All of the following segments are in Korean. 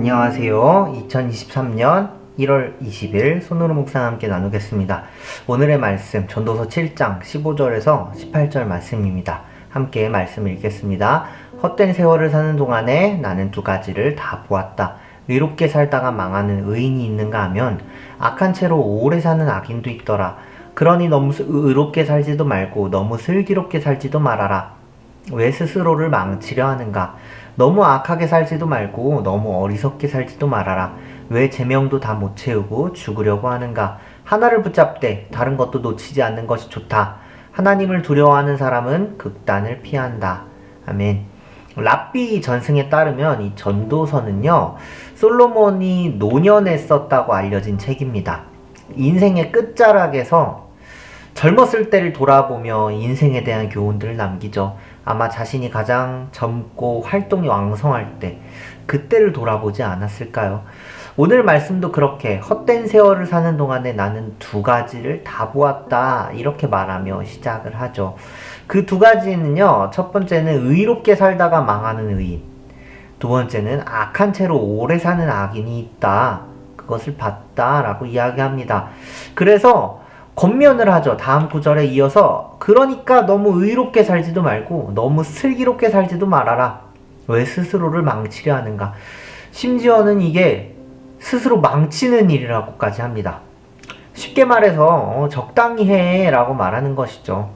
안녕하세요. 2023년 1월 20일 손으로 묵상 함께 나누겠습니다. 오늘의 말씀 전도서 7장 15절에서 18절 말씀입니다. 함께 말씀 읽겠습니다. 헛된 세월을 사는 동안에 나는 두 가지를 다 보았다. 의롭게 살다가 망하는 의인이 있는가 하면 악한 채로 오래 사는 악인도 있더라. 그러니 너무 의롭게 살지도 말고 너무 슬기롭게 살지도 말아라. 왜 스스로를 망치려 하는가? 너무 악하게 살지도 말고 너무 어리석게 살지도 말아라. 왜 제명도 다 못 채우고 죽으려고 하는가? 하나를 붙잡되 다른 것도 놓치지 않는 것이 좋다. 하나님을 두려워하는 사람은 극단을 피한다. 아멘. 랍비 전승에 따르면 이 전도서는요, 솔로몬이 노년에 썼다고 알려진 책입니다. 인생의 끝자락에서 젊었을 때를 돌아보며 인생에 대한 교훈들을 남기죠. 아마 자신이 가장 젊고 활동이 왕성할 때, 그때를 돌아보지 않았을까요? 오늘 말씀도 그렇게 헛된 세월을 사는 동안에 나는 두 가지를 다 보았다, 이렇게 말하며 시작을 하죠. 그 두 가지는요, 첫 번째는 의롭게 살다가 망하는 의인, 두 번째는 악한 채로 오래 사는 악인이 있다, 그것을 봤다 라고 이야기합니다. 그래서 권면을 하죠. 다음 구절에 이어서 그러니까 너무 의롭게 살지도 말고 너무 슬기롭게 살지도 말아라. 왜 스스로를 망치려 하는가? 심지어는 이게 스스로 망치는 일이라고까지 합니다. 쉽게 말해서 적당히 해 라고 말하는 것이죠.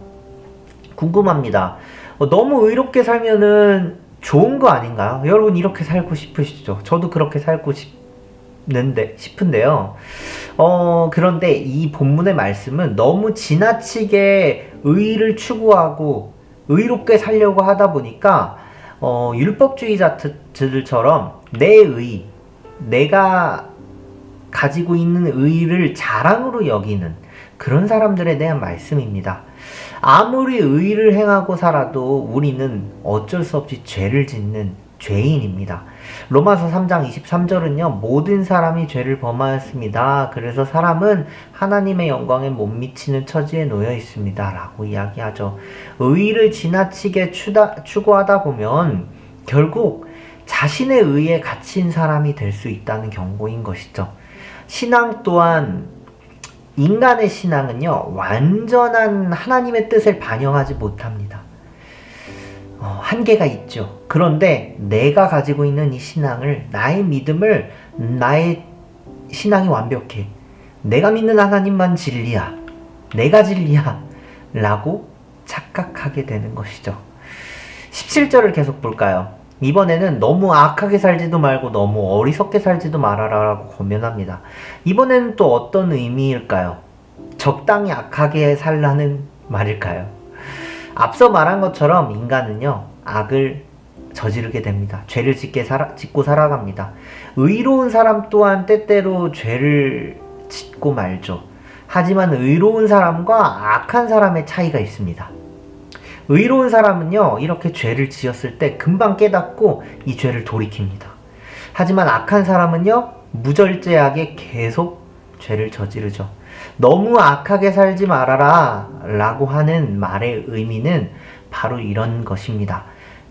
궁금합니다. 너무 의롭게 살면은 좋은 거 아닌가요? 여러분 이렇게 살고 싶으시죠? 저도 그렇게 살고 싶은데요. 그런데 이 본문의 말씀은 너무 지나치게 의의를 추구하고 의롭게 살려고 하다 보니까 율법주의자들처럼 내 의, 내가 가지고 있는 의의를 자랑으로 여기는 그런 사람들에 대한 말씀입니다. 아무리 의의를 행하고 살아도 우리는 어쩔 수 없이 죄를 짓는 죄인입니다. 로마서 3장 23절은요, 모든 사람이 죄를 범하였습니다. 그래서 사람은 하나님의 영광에 못 미치는 처지에 놓여 있습니다. 라고 이야기하죠. 의의를 지나치게 추구하다 보면 결국 자신의 의에 갇힌 사람이 될 수 있다는 경고인 것이죠. 신앙 또한, 인간의 신앙은요, 완전한 하나님의 뜻을 반영하지 못합니다. 한계가 있죠. 그런데 내가 가지고 있는 이 신앙을, 나의 믿음을, 나의 신앙이 완벽해, 내가 믿는 하나님만 진리야, 내가 진리야 라고 착각하게 되는 것이죠. 17절을 계속 볼까요? 이번에는 너무 악하게 살지도 말고 너무 어리석게 살지도 말아라 라고 권면합니다. 이번에는 또 어떤 의미일까요? 적당히 악하게 살라는 말일까요? 앞서 말한 것처럼 인간은요, 악을 저지르게 됩니다. 죄를 짓고 살아갑니다. 의로운 사람 또한 때때로 죄를 짓고 말죠. 하지만 의로운 사람과 악한 사람의 차이가 있습니다. 의로운 사람은요, 이렇게 죄를 지었을 때 금방 깨닫고 이 죄를 돌이킵니다. 하지만 악한 사람은요, 무절제하게 계속 죄를 저지르죠. 너무 악하게 살지 말아라 라고 하는 말의 의미는 바로 이런 것입니다.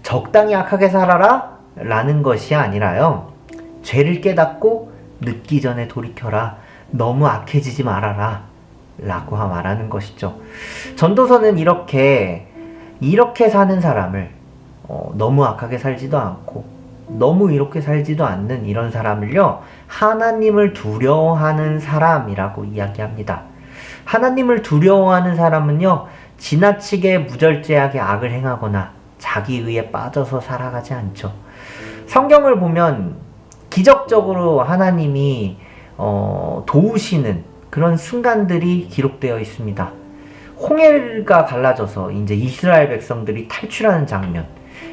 적당히 악하게 살아라 라는 것이 아니라요, 죄를 깨닫고 늦기 전에 돌이켜라, 너무 악해지지 말아라 라고 말하는 것이죠. 전도서는 이렇게 사는 사람을 너무 악하게 살지도 않고 너무 이롭게 살지도 않는 이런 사람을요, 하나님을 두려워하는 사람이라고 이야기합니다. 하나님을 두려워하는 사람은요, 지나치게 무절제하게 악을 행하거나 자기 의에 빠져서 살아가지 않죠. 성경을 보면 기적적으로 하나님이 도우시는 그런 순간들이 기록되어 있습니다. 홍해가 갈라져서 이제 이스라엘 백성들이 탈출하는 장면,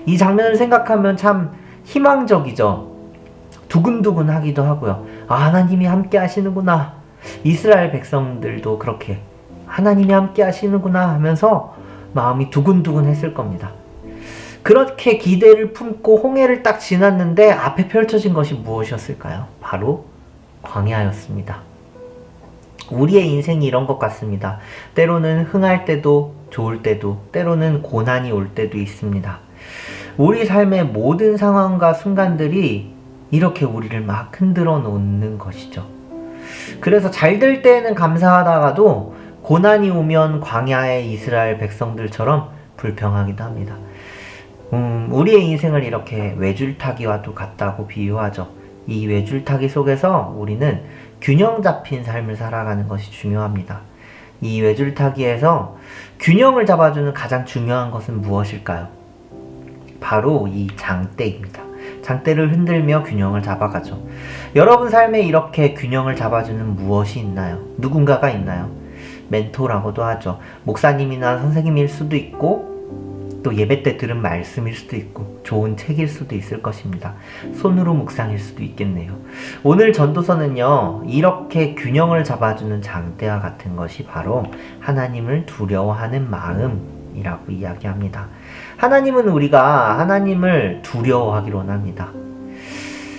이 장면을 생각하면 참 희망적이죠. 두근두근 하기도 하고요. 하나님이 함께 하시는구나, 이스라엘 백성들도 그렇게 하나님이 함께 하시는구나 하면서 마음이 두근두근 했을 겁니다. 그렇게 기대를 품고 홍해를 딱 지났는데 앞에 펼쳐진 것이 무엇이었을까요? 바로 광야였습니다. 우리의 인생이 이런 것 같습니다. 때로는 흥할 때도 좋을 때도, 때로는 고난이 올 때도 있습니다. 우리 삶의 모든 상황과 순간들이 이렇게 우리를 막 흔들어 놓는 것이죠. 그래서 잘 될 때에는 감사하다가도 고난이 오면 광야의 이스라엘 백성들처럼 불평하기도 합니다. 우리의 인생을 이렇게 외줄타기와도 같다고 비유하죠. 이 외줄타기 속에서 우리는 균형 잡힌 삶을 살아가는 것이 중요합니다. 이 외줄타기에서 균형을 잡아주는 가장 중요한 것은 무엇일까요? 바로 이 장대입니다. 장대를 흔들며 균형을 잡아가죠. 여러분 삶에 이렇게 균형을 잡아주는 무엇이 있나요? 누군가가 있나요? 멘토라고도 하죠. 목사님이나 선생님일 수도 있고 또 예배 때 들은 말씀일 수도 있고 좋은 책일 수도 있을 것입니다. 손으로 묵상일 수도 있겠네요. 오늘 전도서는요, 이렇게 균형을 잡아주는 장대와 같은 것이 바로 하나님을 두려워하는 마음이라고 이야기합니다. 하나님은 우리가 하나님을 두려워하기를 원합니다.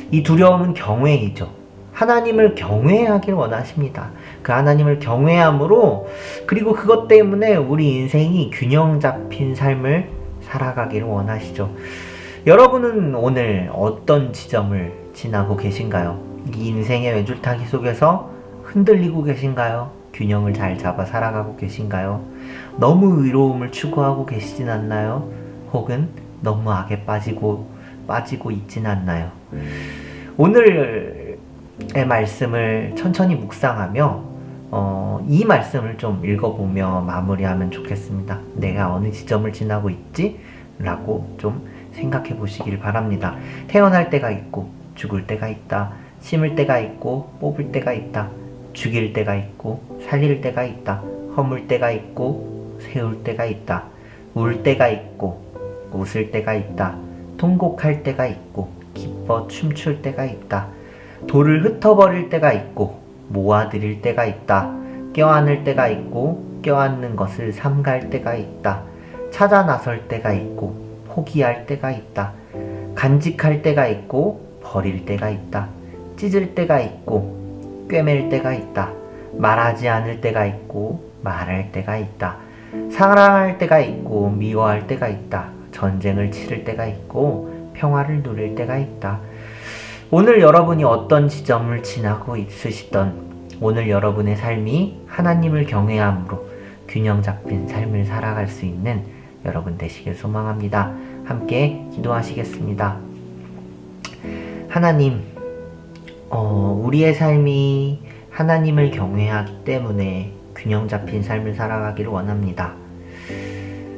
이 두려움은 경외이죠. 하나님을 경외하길 원하십니다. 그 하나님을 경외함으로, 그리고 그것 때문에 우리 인생이 균형 잡힌 삶을 살아가기를 원하시죠. 여러분은 오늘 어떤 지점을 지나고 계신가요? 이 인생의 외줄타기 속에서 흔들리고 계신가요? 균형을 잘 잡아 살아가고 계신가요? 너무 의로움을 추구하고 계시진 않나요? 혹은 너무 악에 빠지고 있진 않나요? 오늘의 말씀을 천천히 묵상하며 이 말씀을 좀 읽어보며 마무리하면 좋겠습니다. 내가 어느 지점을 지나고 있지? 라고 좀 생각해 보시길 바랍니다. 태어날 때가 있고 죽을 때가 있다. 심을 때가 있고 뽑을 때가 있다. 죽일 때가 있고 살릴 때가 있다. 허물 때가 있고 세울 때가 있다. 울 때가 있고 웃을 때가 있다. 통곡할 때가 있고 기뻐 춤출 때가 있다. 돌을 흩어버릴 때가 있고 모아들일 때가 있다. 껴안을 때가 있고 껴안는 것을 삼갈 때가 있다. 찾아 나설 때가 있고 포기할 때가 있다. 간직할 때가 있고 버릴 때가 있다. 찢을 때가 있고 꿰맬 때가 있다. 말하지 않을 때가 있고 말할 때가 있다. 사랑할 때가 있고 미워할 때가 있다. 전쟁을 치를 때가 있고 평화를 누릴 때가 있다. 오늘 여러분이 어떤 지점을 지나고 있으시던, 오늘 여러분의 삶이 하나님을 경외함으로 균형 잡힌 삶을 살아갈 수 있는 여러분 되시길 소망합니다. 함께 기도하시겠습니다. 하나님, 우리의 삶이 하나님을 경외하기 때문에 균형 잡힌 삶을 살아가기를 원합니다.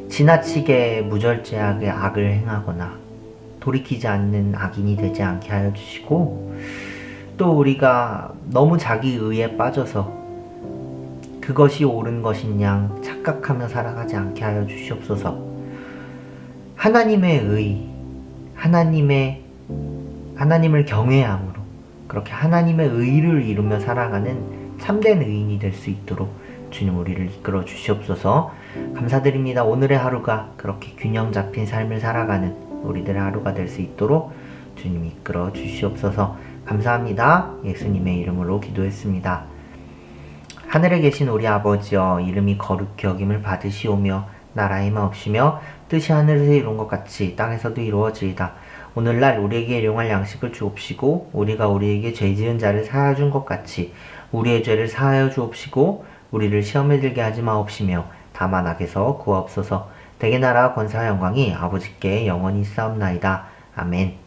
지나치게 무절제하게 악을 행하거나 돌이키지 않는 악인이 되지 않게 하여 주시고, 또 우리가 너무 자기 의에 빠져서 그것이 옳은 것인 양 착각하며 살아가지 않게 하여 주시옵소서. 하나님의 의, 하나님을 경외함으로 그렇게 하나님의 의를 이루며 살아가는 참된 의인이 될 수 있도록 주님 우리를 이끌어 주시옵소서. 감사드립니다. 오늘의 하루가 그렇게 균형 잡힌 삶을 살아가는 우리들의 하루가 될 수 있도록 주님 이끌어 주시옵소서. 감사합니다. 예수님의 이름으로 기도했습니다. 하늘에 계신 우리 아버지여, 이름이 거룩히 여김을 받으시오며 나라의 마옵시며 뜻이 하늘에서 이룬 것 같이 땅에서도 이루어지이다. 오늘날 우리에게 일용할 양식을 주옵시고, 우리가 우리에게 죄 지은 자를 사하여 준 것 같이 우리의 죄를 사하여 주옵시고, 우리를 시험에 들게 하지 마옵시며 다만 악에서 구하옵소서. 대개 나라와 권세와 영광이 아버지께 영원히 있사옵나이다. 아멘.